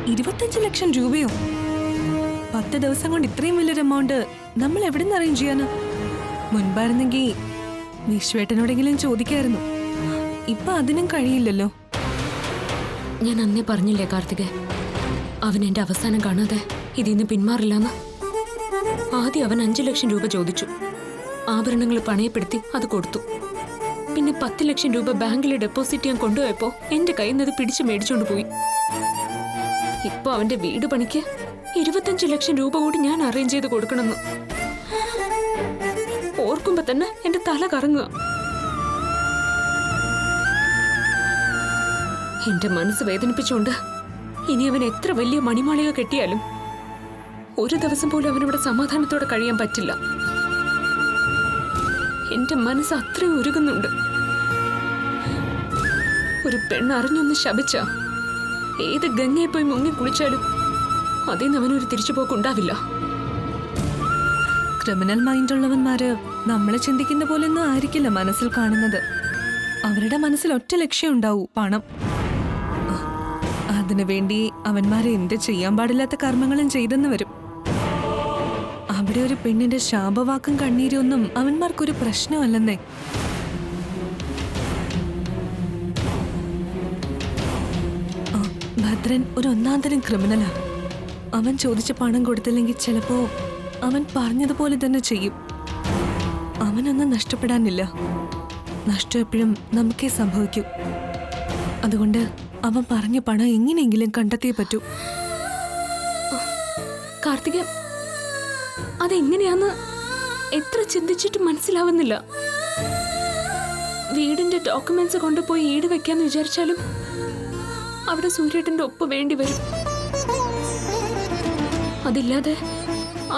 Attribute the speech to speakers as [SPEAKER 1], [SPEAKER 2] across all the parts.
[SPEAKER 1] 25 ലക്ഷം രൂപയോ? 10 ദിവസം കൊണ്ട് ഇത്രയും വലിയൊരു എമൗണ്ട് നമ്മൾ എവിടെ നിന്ന് അറേഞ്ച് ചെയ്യാനാ? മുൻപായിരുന്നെങ്കിൽ വിശ്വേട്ടനോടെങ്കിലും ചോദിക്കായിരുന്നു. ഇപ്പൊ അതിനും കഴിയില്ലല്ലോ.
[SPEAKER 2] ഞാൻ അന്നേ പറഞ്ഞില്ലേ കാർത്തിക്, അവൻ എന്റെ അവസാനം കാണാതെ ഇതിന്ന് പിന്മാറില്ലെന്ന്. ആദ്യം അവൻ 5 ലക്ഷം രൂപ ചോദിച്ചു. ആഭരണങ്ങൾ പണയപ്പെടുത്തി അത് കൊടുത്തു. പിന്നെ 10 ലക്ഷം രൂപ ബാങ്കിൽ ഡെപ്പോസിറ്റ് ചെയ്യാൻ കൊണ്ടുപോയപ്പോ എന്റെ കയ്യിൽ നിന്ന് പിടിച്ചു മേടിച്ചോണ്ട് പോയി. ഇപ്പൊ അവന്റെ വീട് പണിക്ക് 25 ലക്ഷം രൂപ കൂടി ഞാൻ അറേഞ്ച് ചെയ്ത് കൊടുക്കണമെന്ന് ഓർക്കുമ്പോ തന്നെ എന്റെ തല കറങ്ങുക. എന്റെ മനസ്സ് വേദനിപ്പിച്ചുകൊണ്ട് ഇനി അവൻ എത്ര വലിയ മണിമാളിക കെട്ടിയാലും ഒരു ദിവസം പോലും അവനവിടെ സമാധാനത്തോടെ കഴിയാൻ പറ്റില്ല. എന്റെ മനസ്സ് അത്രയും ഉരുകുന്നുണ്ട്. ഒരു പെണ്ണ് അറിഞ്ഞൊന്ന് ശപിച്ച ഏത് ഗംഗയെ പോയി മുങ്ങി കുളിച്ചാലും അതിൽ അവനൊരു തിരിച്ചുപോക്കുണ്ടാവില്ല.
[SPEAKER 1] ക്രിമിനൽ മൈൻഡുള്ളവന്മാര് നമ്മളെ ചിന്തിക്കുന്ന പോലെയൊന്നും ആയിരിക്കില്ല മനസ്സിൽ കാണുന്നത്. അവരുടെ മനസ്സിൽ ഒറ്റ ലക്ഷ്യം ഉണ്ടാവൂ, പണം. അതിനുവേണ്ടി അവന്മാരെ എന്ത് ചെയ്യാൻ പാടില്ലാത്ത കർമ്മങ്ങളും ചെയ്തെന്ന് വരും. അവിടെ ഒരു പെണ്ണിന്റെ ശാപവാക്കും കണ്ണീരൊന്നും അവന്മാർക്കൊരു പ്രശ്നമല്ലെന്നേ. ഭദ്രൻ ഒരു ഒന്നാന്തരം ക്രിമിനലാ. അവൻ ചോദിച്ച പണം കൊടുത്തില്ലെങ്കിൽ ചിലപ്പോ അവൻ പറഞ്ഞതുപോലെ തന്നെ ചെയ്യും. അവനൊന്നും നഷ്ടപ്പെടാനില്ല. നഷ്ടം എപ്പോഴും നമുക്കേ സംഭവിക്കൂ. അതുകൊണ്ട് അവൻ പറഞ്ഞ പണം എങ്ങനെയെങ്കിലും കണ്ടെത്തിയേ പറ്റൂ.
[SPEAKER 2] കാർത്തിക, അതെങ്ങനെയാന്ന് എത്ര ചിന്തിച്ചിട്ട് മനസ്സിലാവുന്നില്ല. വീടിന്റെ ഡോക്യുമെന്റ്സ് കൊണ്ടുപോയി ഈട് വെക്കാന്ന് വിചാരിച്ചാലും അവിടെ സൂര്യേട്ടന്റെ ഒപ്പ് വേണ്ടി വരും. അതില്ലാതെ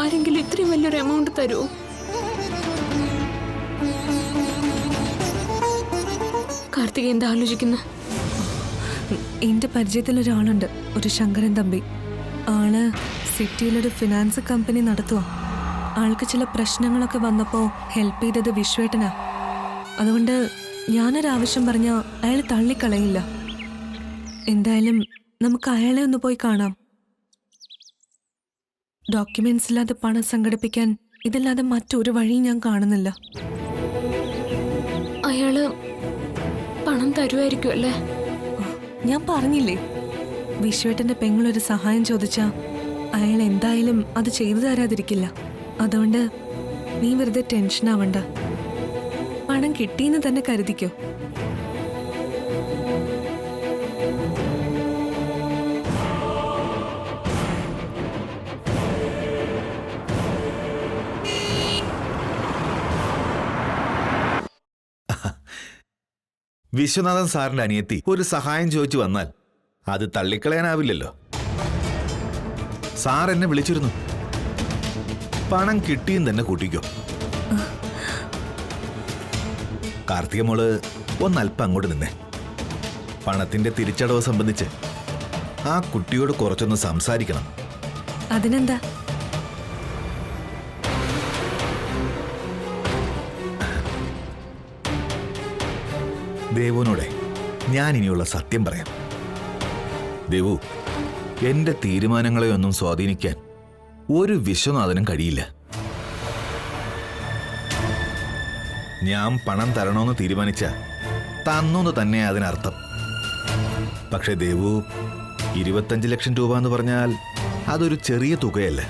[SPEAKER 2] ആരെങ്കിലും ഇത്രയും വലിയൊരു എമൗണ്ട് തരുമോ? കാർത്തിക എന്താ ആലോചിക്കുന്ന?
[SPEAKER 1] എന്റെ പരിചയത്തിൽ ഒരാളുണ്ട്, ഒരു ശങ്കരൻ തമ്പി. ആള് സിറ്റിയിലൊരു ഫിനാൻസ് കമ്പനി നടത്തുക. ആൾക്ക് ചില പ്രശ്നങ്ങളൊക്കെ വന്നപ്പോൾ ഹെൽപ്പ് ചെയ്തത് വിശ്വേട്ടനാ. അതുകൊണ്ട് ഞാനൊരാവശ്യം പറഞ്ഞാൽ അയാൾ തള്ളിക്കളയില്ല. എന്തായാലും നമുക്ക് അയാളെ ഒന്ന് പോയി കാണാം. ഡോക്യുമെന്റ്സ് ഇല്ലാതെ പണം സംഘടിപ്പിക്കാൻ ഇതില്ലാതെ മറ്റൊരു വഴിയും ഞാൻ കാണുന്നില്ല.
[SPEAKER 2] അയാള് പണം തരുമായിരിക്കും അല്ലേ?
[SPEAKER 1] ഞാൻ പറഞ്ഞില്ലേ, വിശ്വേട്ടന്റെ പെങ്ങളൊരു സഹായം ചോദിച്ചാ അയാൾ എന്തായാലും അത് ചെയ്തു തരാതിരിക്കില്ല. അതുകൊണ്ട് നീ വെറുതെ ടെൻഷൻ ആവണ്ട. പണം കിട്ടിയെന്ന് തന്നെ കരുതിക്കോ.
[SPEAKER 3] വിശ്വനാഥൻ സാറിന്റെ അനിയത്തി ഒരു സഹായം ചോദിച്ചു വന്നാൽ അത് തള്ളിക്കളയാനാവില്ലല്ലോ. സാർ എന്നെ വിളിച്ചിരുന്നു. പണം കിട്ടിയും തന്നെ കൂട്ടിക്കോ. കാർത്തിക മോള് ഒന്നല്പം അങ്ങോട്ട് നിന്നേ. പണത്തിന്റെ തിരിച്ചടവ് സംബന്ധിച്ച് ആ കുട്ടിയോട് കുറച്ചൊന്ന് സംസാരിക്കണം.
[SPEAKER 1] അതിനെന്താ?
[SPEAKER 3] ദേവുവിനോടെ ഞാൻ ഇനിയുള്ള സത്യം പറയാം. ദേവു, എന്റെ തീരുമാനങ്ങളെ ഒന്നും സ്വാധീനിക്കാൻ ഒരു വിശ്വനാഥനും കഴിയില്ല. ഞാൻ പണം തരണമെന്ന് തീരുമാനിച്ച തന്നൂന്ന് തന്നെ അതിനർത്ഥം. പക്ഷെ ദേവു, 25 ലക്ഷം രൂപ എന്ന് പറഞ്ഞാൽ അതൊരു ചെറിയ തുകയല്ല.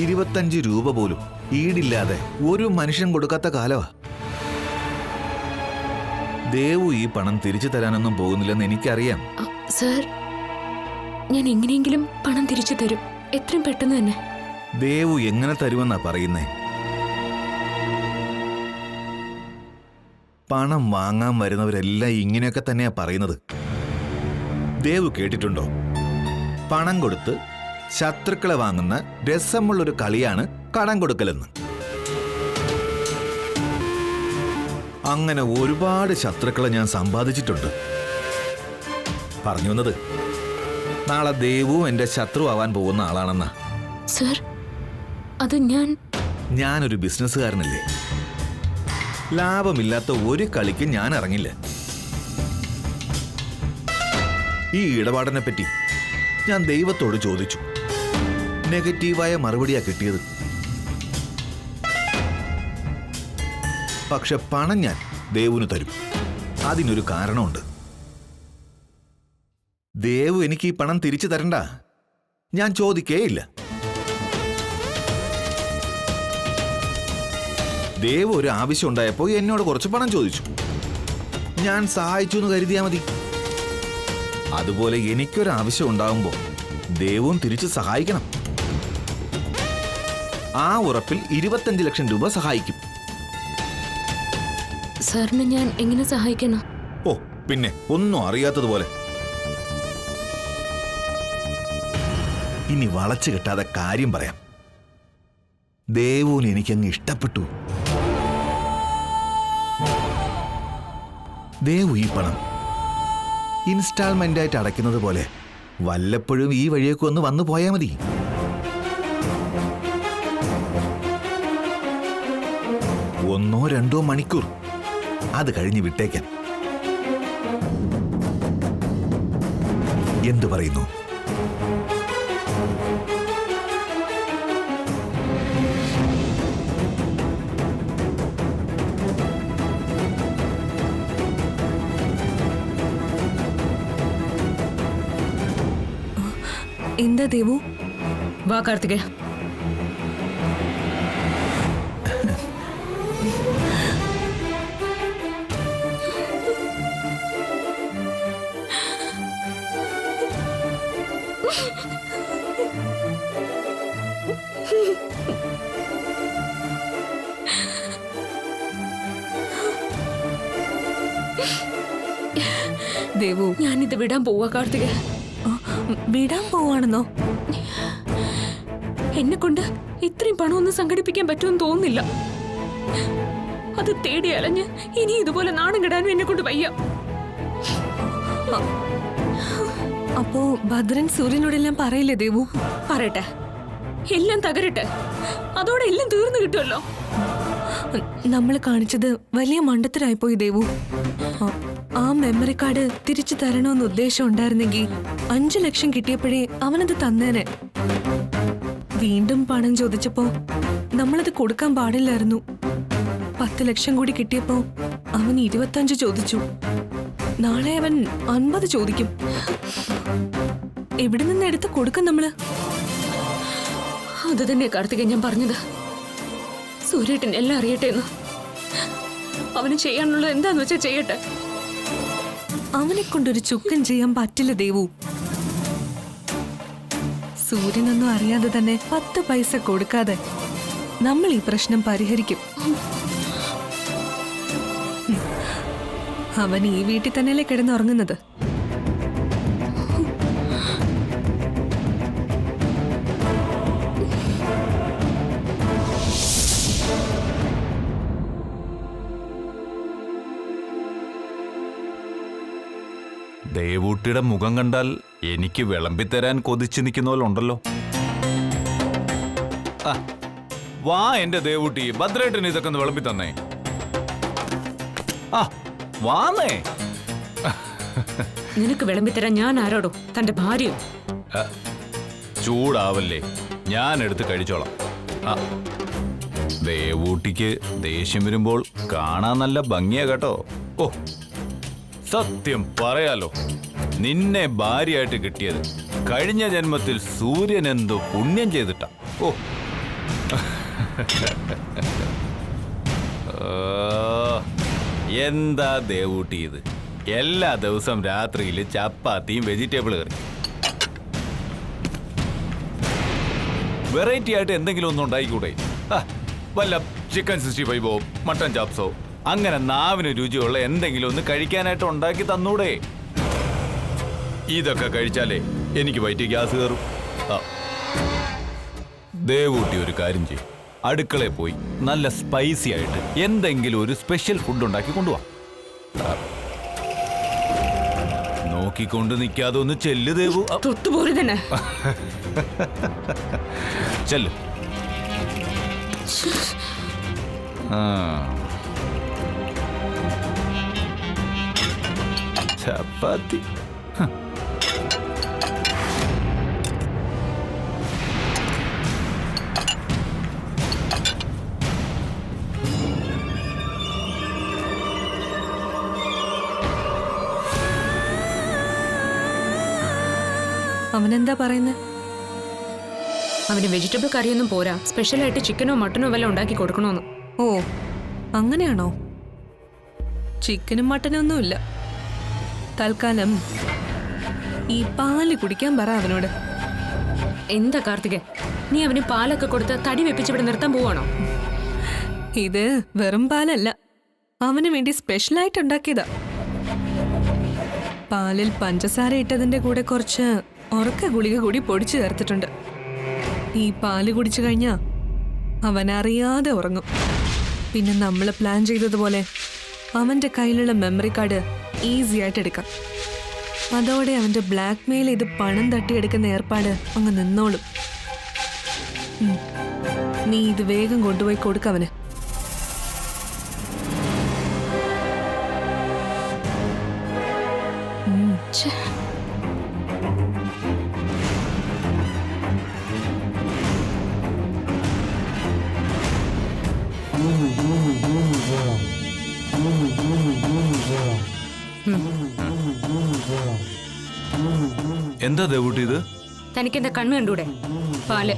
[SPEAKER 3] 25 രൂപ പോലും ഈടില്ലാതെ ഒരു മനുഷ്യൻ കൊടുക്കാത്ത കാലമാ. ദേവു ഈ പണം തിരിച്ചു തരാനൊന്നും പോകുന്നില്ലെന്ന് എനിക്കറിയാം.
[SPEAKER 2] സർ, ഞാൻ എങ്ങനെയെങ്കിലും പണം തിരിച്ചു തരും, എത്രയും പെട്ടെന്ന് തന്നെ.
[SPEAKER 3] ദേവു എങ്ങനെ തരുമെന്നാ പറയുന്നേ? പണം വാങ്ങാൻ വരുന്നവരെല്ലാം ഇങ്ങനെയൊക്കെ തന്നെയാ പറയുന്നത്. ദേവു കേട്ടിട്ടുണ്ടോ? പണം കൊടുത്ത് ശത്രുക്കളെ വാങ്ങുന്ന രസമുള്ളൊരു കളിയാണ് കടം കൊടുക്കലെന്ന്. അങ്ങനെ ഒരുപാട് ശത്രുക്കളെ ഞാൻ സമ്പാദിച്ചിട്ടുണ്ട്. പറഞ്ഞു വന്നത്, നാളെ ദേവു എന്റെ ശത്രു ആവാൻ പോകുന്ന ആളാണെന്നാ.
[SPEAKER 2] സർ, അത്
[SPEAKER 3] ഞാനൊരു ബിസിനസ്സുകാരനല്ലേ. ലാഭമില്ലാത്ത ഒരു കളിക്ക് ഞാൻ ഇറങ്ങില്ല. ഈ ഇടപാടിനെ പറ്റി ഞാൻ ദൈവത്തോട് ചോദിച്ചു. നെഗറ്റീവായ മറുപടിയാ കിട്ടിയത്. പക്ഷെ പണം ഞാൻ ദേവുന് തരും. അതിനൊരു കാരണമുണ്ട്. ദേവു എനിക്ക് ഈ പണം തിരിച്ചു തരണ്ട, ഞാൻ ചോദിക്കേയില്ല. ദേവു ഒരു ആവശ്യം ഉണ്ടായപ്പോൾ എന്നോട് കുറച്ച് പണം ചോദിച്ചു. ഞാൻ സഹായിച്ചു എന്ന് കരുതിയാ മതി. അതുപോലെ എനിക്കൊരാവശ്യം ഉണ്ടാവുമ്പോൾ ദേവും തിരിച്ച് സഹായിക്കണം. ആ ഉറപ്പിൽ 25 ലക്ഷം രൂപ സഹായിക്കും.
[SPEAKER 2] സാറിന് ഞാൻ എങ്ങനെ സഹായിക്കണം?
[SPEAKER 3] ഓ പിന്നെ ഒന്നും അറിയാത്തതുപോലെ. ഇനി വളച്ചു കിട്ടാതെ കാര്യം പറയാം. ദേവുവിന് എനിക്കങ്ങ് ഇഷ്ടപ്പെട്ടു. ദേവു ഈ പണം ഇൻസ്റ്റാൾമെന്റ് ആയിട്ട് അടയ്ക്കുന്നത് പോലെ വല്ലപ്പോഴും ഈ വഴിയൊക്കെ ഒന്ന് വന്നു പോയാൽ മതി. ഒന്നോ രണ്ടോ മണിക്കൂർ, അത് കഴിഞ്ഞ് വിട്ടേക്കാൻ. എന്തു പറയുന്നു?
[SPEAKER 1] എന്താ ദേവു?
[SPEAKER 2] വാ കാർത്തികേ.
[SPEAKER 1] ദേവു,
[SPEAKER 2] ഞാനിത് വിടാൻ പോവാ കാർത്തികേ.
[SPEAKER 1] വിടാൻ പോവാണെന്നോ?
[SPEAKER 2] എന്നെ കൊണ്ട് ഇത്രയും പണമൊന്നും സംഘടിപ്പിക്കാൻ പറ്റുമെന്ന് തോന്നുന്നില്ല. അത് തേടി അലഞ്ഞ് ഇനി ഇതുപോലെ നാണം കെടാനും എന്നെ കൊണ്ട് വയ്യ.
[SPEAKER 1] അപ്പോ ഭദ്രൻ സൂര്യനോടെല്ലാം പറയില്ലേ ദേവു?
[SPEAKER 2] പറയട്ടെ, എല്ലാം തകരട്ടെ, അതോടെ എല്ലാം തീർന്നു കിട്ടുമല്ലോ.
[SPEAKER 1] നമ്മൾ കാണിച്ചത് വലിയ മണ്ടത്തരായിപ്പോയി ദേവു. ആ മെമ്മറി കാർഡ് തിരിച്ചു തരണമെന്ന് ഉദ്ദേശം ഉണ്ടായിരുന്നെങ്കിൽ 5 ലക്ഷം കിട്ടിയപ്പോഴേ അവനത് തന്നേനെ. വീണ്ടും പണം ചോദിച്ചപ്പോ നമ്മളത് കൊടുക്കാൻ പാടില്ലായിരുന്നു. 10 ലക്ഷം കൂടി കിട്ടിയപ്പോ അവൻ 25 ചോദിച്ചു. നാളെ അവൻ 50 ചോദിക്കും. എവിടെ നിന്ന് എടുത്ത് കൊടുക്കും നമ്മള്?
[SPEAKER 2] അത് തന്നെ കാർത്തികൻ ഞാൻ പറഞ്ഞത്. സൂര്യേട്ടൻ എല്ലാം അറിയട്ടെ എന്ന്. അവന് ചെയ്യാനുള്ളത് എന്താന്ന് വെച്ചാൽ ചെയ്യട്ടെ.
[SPEAKER 1] അവനെ കൊണ്ടൊരു ചുക്കം ചെയ്യാൻ പറ്റില്ല ദേവു. സൂര്യനൊന്നും അറിയാതെ തന്നെ 10 പൈസ കൊടുക്കാതെ നമ്മൾ ഈ പ്രശ്നം പരിഹരിക്കും. അവൻ ഈ വീട്ടിൽ തന്നെയല്ലേ കിടന്നുറങ്ങുന്നത്.
[SPEAKER 4] ദേവൂട്ടിയുടെ മുഖം കണ്ടാൽ എനിക്ക് വിളമ്പിത്തരാൻ കൊതിച്ചു നിൽക്കുന്ന പോലെ ഉണ്ടല്ലോ. വാ എന്റെ ദേവൂട്ടി, ഭദ്രേട്ടന് ഇതൊക്കെ ഒന്ന് വിളമ്പി തന്നേ. വാന്നേ.
[SPEAKER 2] നിനക്ക് വിളമ്പിത്തരാൻ ഞാൻ ആരോടോ? തന്റെ ഭാര്യയോ?
[SPEAKER 4] ചൂടാവല്ലേ, ഞാൻ എടുത്ത് കഴിച്ചോളാം. ദേവൂട്ടിക്ക് ദേഷ്യം വരുമ്പോൾ കാണാൻ നല്ല ഭംഗിയാ കേട്ടോ. ഓ സത്യം പറയാലോ, നിന്നെ ഭാര്യയായിട്ട് കിട്ടിയത് കഴിഞ്ഞ ജന്മത്തിൽ സൂര്യൻ എന്തോ പുണ്യം ചെയ്തിട്ടാ. ഓ എന്താ ദേവൂട്ടി ഇത്? എല്ലാ ദിവസം രാത്രിയിൽ ചപ്പാത്തിയും വെജിറ്റബിൾ കറി. വെറൈറ്റി ആയിട്ട് എന്തെങ്കിലും ഒന്നും ഉണ്ടായിക്കൂടെ? വല്ല ചിക്കൻ 65ഓ മട്ടൻ ചാപ്സോ അങ്ങനെ നാവിന് രുചിയുള്ള എന്തെങ്കിലും ഒന്ന് കഴിക്കാനായിട്ട് ഉണ്ടാക്കി തന്നൂടെ? ഇതൊക്കെ കഴിച്ചാലേ എനിക്ക് വയറ്റിൽ ഗ്യാസ് കയറും. ദേവൂട്ടി ഒരു കാര്യം ചെയ്യും, അടുക്കളയിൽ പോയി നല്ല സ്പൈസി ആയിട്ട് എന്തെങ്കിലും ഒരു സ്പെഷ്യൽ ഫുഡ് ഉണ്ടാക്കി കൊണ്ടുപോവാം. നോക്കിക്കൊണ്ട് നിൽക്കാതെ ഒന്ന് ചെല്ല് ദേവു.
[SPEAKER 2] തൊട്ടുപോറി തന്നെ.
[SPEAKER 4] ചെല്ല്. ചപ്പാത്തി
[SPEAKER 1] അവനെന്താ പറയുന്നത്?
[SPEAKER 2] അവന് വെജിറ്റബിൾ കറിയൊന്നും പോരാ, സ്പെഷ്യലായിട്ട് ചിക്കനോ മട്ടനോ വല്ല ഉണ്ടാക്കി കൊടുക്കണോന്ന്.
[SPEAKER 1] ഓ അങ്ങനെയാണോ? ചിക്കനും മട്ടനും ഒന്നുമില്ല. തൽക്കാലം ഈ പാല് കുടിക്കാൻ പറ അവനോട്.
[SPEAKER 2] എന്താ കാർത്തികേ, നീ അവന് പാലൊക്കെ കൊടുത്ത് തടി വെപ്പിച്ച് ഇവിടെ നിർത്താൻ പോവാണോ?
[SPEAKER 1] ഇത് വെറും പാലല്ല, അവന് വേണ്ടി സ്പെഷ്യലായിട്ട് ഉണ്ടാക്കിയതാ. പാലിൽ പഞ്ചസാര ഇട്ടതിന്റെ കൂടെ കുറച്ച് ഉറക്ക ഗുളിക കൂടി പൊടിച്ചു ചേർത്തിട്ടുണ്ട്. ഈ പാല് കുടിച്ചു കഴിഞ്ഞാ അവനറിയാതെ ഉറങ്ങും. പിന്നെ നമ്മൾ പ്ലാൻ ചെയ്തതുപോലെ അവന്റെ കയ്യിലുള്ള മെമ്മറി കാർഡ് ഈസി ആയിട്ട് എടുക്കാം. അതോടെ അവന്റെ ബ്ലാക്ക് മെയിൽ ഇത് പണം തട്ടിയെടുക്കുന്ന ഏർപ്പാട് അങ്ങ് നിന്നോളും. നീ ഇത് വേഗം കൊണ്ടുപോയി കൊടുക്കവന്.
[SPEAKER 4] എന്താ ദേവൂട്ടി ഇത്?
[SPEAKER 2] തനിക്കെന്താ കണ്ണു കണ്ടൂടെ? പാല്.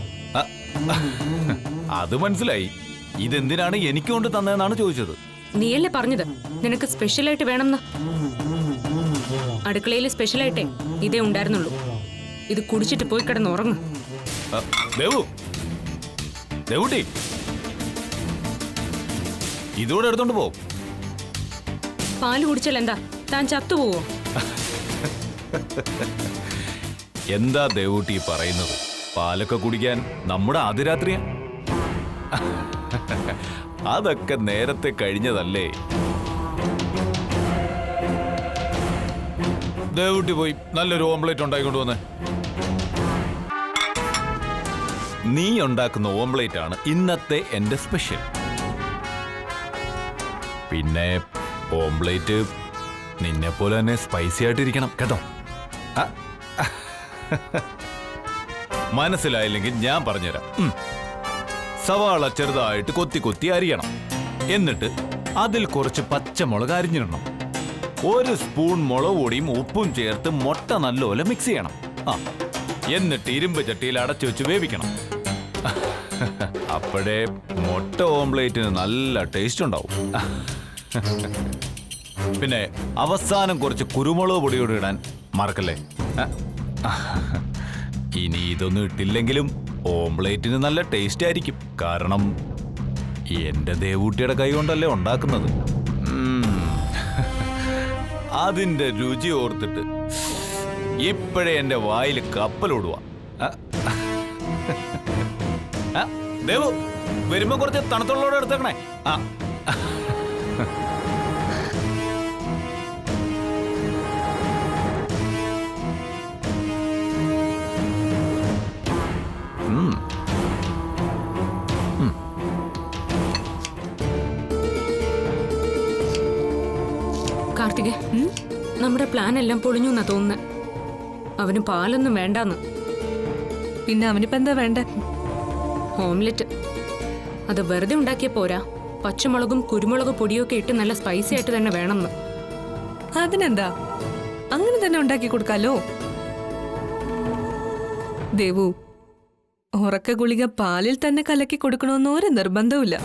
[SPEAKER 4] അത് മനസ്സിലായി. ഇതെന്തിനാണ് എനിക്ക് കൊണ്ട് തന്നതെന്നാണ് ചോദിച്ചത്.
[SPEAKER 2] നീയല്ലേ പറഞ്ഞത് നിനക്ക് സ്പെഷ്യലായിട്ട് വേണമെന്ന്? അടുക്കളയിൽ സ്പെഷ്യലായിട്ടേ ഇതേ ഉണ്ടായിരുന്നുള്ളൂ. ഇത് കുടിച്ചിട്ട് പോയി കിടന്ന് ഉറങ്ങും.
[SPEAKER 4] ദേവൂട്ടി, ഇതോടെ എടുത്തോണ്ട് പോ.
[SPEAKER 2] പാല് കുടിച്ചാൽ എന്താ, താൻ ചത്തുപോവോ?
[SPEAKER 4] എന്താ ദേവൂട്ടി പറയുന്നത്? പാലൊക്കെ കുടിക്കാൻ നമ്മുടെ ആദ്യരാത്രിയാ? അതൊക്കെ നേരത്തെ കഴിഞ്ഞതല്ലേ. ദേവൂട്ടി പോയി നല്ലൊരു ഓംപ്ലേറ്റ് ഉണ്ടായിക്കൊണ്ട് വന്നേ. നീ ഉണ്ടാക്കുന്ന ഓംപ്ലേറ്റ് ആണ് ഇന്നത്തെ എന്റെ സ്പെഷ്യൽ. പിന്നെ ഓംപ്ലേറ്റ് നിന്നെ പോലെ തന്നെ സ്പൈസി ആയിട്ടിരിക്കണം കേട്ടോ. മനസ്സിലായില്ലെങ്കിൽ ഞാൻ പറഞ്ഞുതരാം. സവാള ചെറുതായിട്ട് കൊത്തി കൊത്തി അരിയണം. എന്നിട്ട് അതിൽ കുറച്ച് പച്ചമുളക് അരിഞ്ഞിടണം. 1 സ്പൂൺ മുളക് പൊടിയും ഉപ്പും ചേർത്ത് മുട്ട നല്ലപോലെ മിക്സ് ചെയ്യണം. എന്നിട്ട് ഇരുമ്പ് ചട്ടിയിൽ അടച്ചു വെച്ച് വേവിക്കണം. അപ്പോഴേ മുട്ട ഓംപ്ലേറ്റിന് നല്ല ടേസ്റ്റ് ഉണ്ടാവും. പിന്നെ അവസാനം കുറച്ച് കുരുമുളക് പൊടിയോട് ഇടാൻ മറക്കല്ലേ. ഇനി ഇതൊന്നും ഇട്ടില്ലെങ്കിലും ഓംപ്ലേറ്റിന് നല്ല ടേസ്റ്റ് ആയിരിക്കും. കാരണം എന്റെ ദേവൂട്ടിയുടെ കൈ കൊണ്ടല്ലേ ഉണ്ടാക്കുന്നത്. അതിന്റെ രുചി ഓർത്തിട്ട് ഇപ്പോഴേ എന്റെ വായിൽ കപ്പലോടുക. ദേവു, വരുമ്പോ കുറച്ച് തണുത്തുള്ളോടെ എടുത്തേക്കണേ.
[SPEAKER 2] കാർത്തികേ, നമ്മുടെ പ്ലാൻ എല്ലാം പൊളിഞ്ഞു എന്നാ തോന്നുന്നത്. അവന് പാലൊന്നും വേണ്ടാന്ന്.
[SPEAKER 1] പിന്നെ അവനിപ്പോ എന്താ വേണ്ടേ?
[SPEAKER 2] ഓംലെറ്റ്. അത് വെറുതെ ഉണ്ടാക്കിയ പോരാ, പച്ചമുളകും കുരുമുളക് പൊടിയൊക്കെ ഇട്ട് നല്ല സ്പൈസി ആയിട്ട് തന്നെ വേണമെന്ന്.
[SPEAKER 1] അതിനെന്താ, അങ്ങനെ തന്നെ ഉണ്ടാക്കി കൊടുക്കാലോ. ദേവു, ഉറക്ക ഗുളിക പാലിൽ തന്നെ കലക്കി കൊടുക്കണമെന്ന് ഒരു നിർബന്ധവുമില്ല.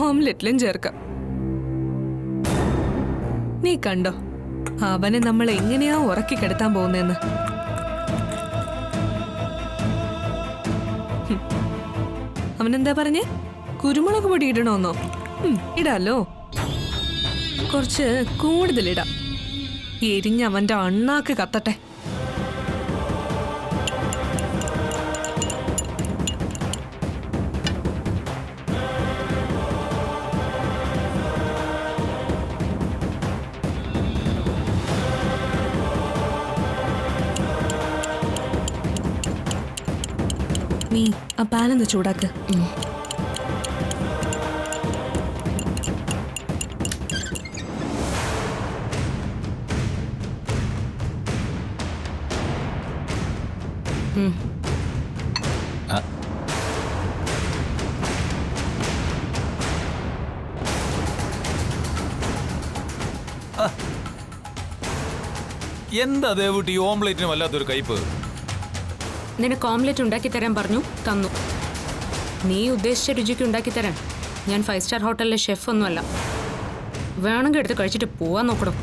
[SPEAKER 1] ഓംലെറ്റിലും ചേർക്കാം. നീ കണ്ടോ അവനെ നമ്മൾ എങ്ങനെയാ ഉറക്കി കിടത്താൻ പോകുന്നതെന്ന്. അവനെന്താ പറഞ്ഞേ? കുരുമുളക് പൊടി ഇടണോന്നോ? ഇടാലോ, കുറച്ച് കൂടുതലിടാം. എരിഞ്ഞ് അവന്റെ അണ്ണാക്ക് കത്തട്ടെ. നീ ആ പാലൊന്ന് ചൂടാക്ക്.
[SPEAKER 4] എന്താ ദേവൂട്ടി ഓംപ്ലേറ്റിന് വല്ലാത്തൊരു കയ്പ്?
[SPEAKER 2] നിനക്ക് ഓംലെറ്റ് ഉണ്ടാക്കി തരാൻ പറഞ്ഞു, തന്നു. നീ ഉദ്ദേശിച്ച രുചിക്ക് ഉണ്ടാക്കി തരാൻ ഞാൻ 5 സ്റ്റാർ ഹോട്ടലിലെ ഷെഫ് ഒന്നുമല്ല. വേണമെങ്കിൽ എടുത്ത് കഴിച്ചിട്ട് പോവാൻ നോക്കണം.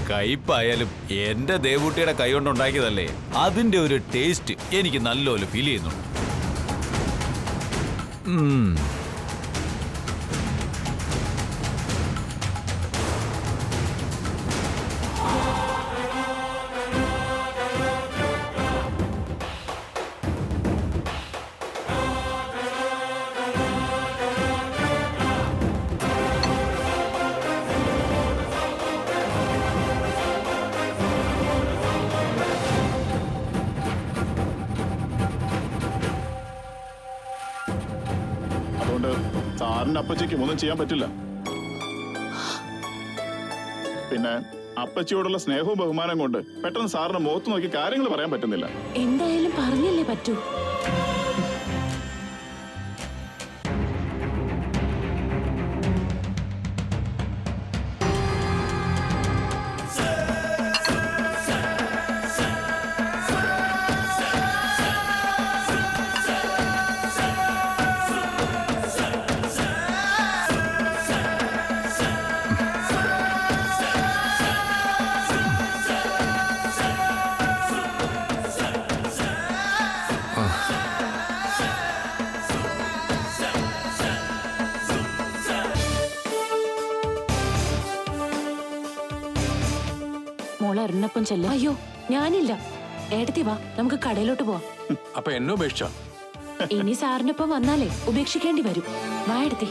[SPEAKER 4] കയ്പായാലും എന്റെ ദേവൂട്ടിയുടെ കൈ കൊണ്ട് ഉണ്ടാക്കിയതല്ലേ, അതിന്റെ ഒരു ടേസ്റ്റ് എനിക്ക് നല്ലപോലെ ഫീൽ ചെയ്യുന്നുണ്ട്.
[SPEAKER 5] അതുകൊണ്ട് സാറിന്റെ അപ്പച്ചിക്കും ഒന്നും ചെയ്യാൻ പറ്റില്ല. പിന്നെ അപ്പച്ചിയോടുള്ള സ്നേഹവും ബഹുമാനം കൊണ്ട് പെട്ടെന്ന് സാറിന്റെ മുഖത്ത് നോക്കി കാര്യങ്ങൾ പറയാൻ പറ്റുന്നില്ല.
[SPEAKER 6] എന്തായാലും പറഞ്ഞല്ലേ പറ്റൂ. മോളെ എറിഞ്ഞപ്പം ചെല്ല. അയ്യോ ഞാനില്ല, ഏടത്തി വാ, നമുക്ക് കടയിലോട്ട് പോവാം.
[SPEAKER 7] അപ്പൊ എന്നെ ഉപേക്ഷിച്ച
[SPEAKER 6] ഇനി സാറിനൊപ്പം വന്നാലേ ഉപേക്ഷിക്കേണ്ടി വരും. വാ എടുത്തി.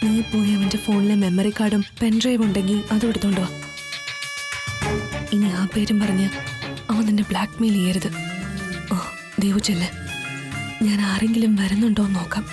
[SPEAKER 1] നീ പോയി അവന്റെ ഫോണിലെ മെമ്മറി കാർഡും പെൻഡ്രൈവ് ഉണ്ടെങ്കിൽ അതും എടുത്തോണ്ടോ. ഇനി ആ പേരും പറഞ്ഞ് അവൻ നിന്നെ ബ്ലാക്ക് മെയിൽ ചെയ്യരുത്. ഓ ദേവു ചെല്ല്, ഞാൻ ആരെങ്കിലും വരുന്നുണ്ടോ നോക്കാം.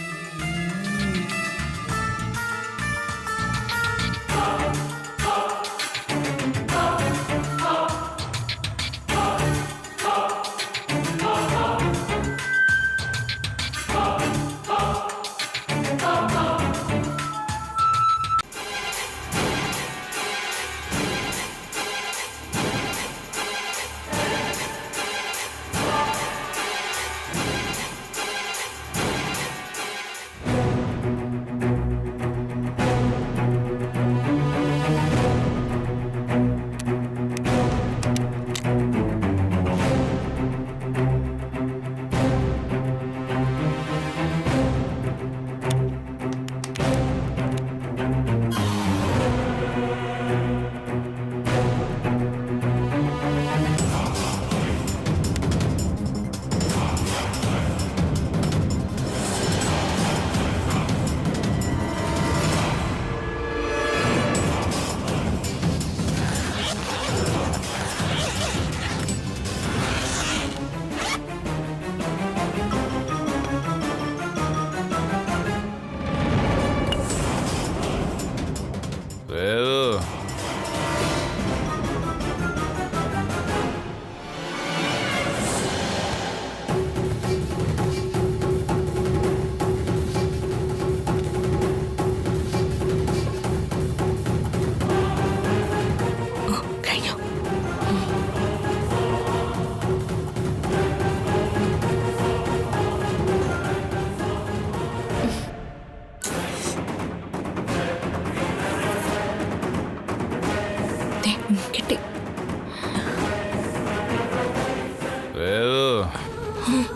[SPEAKER 2] ആ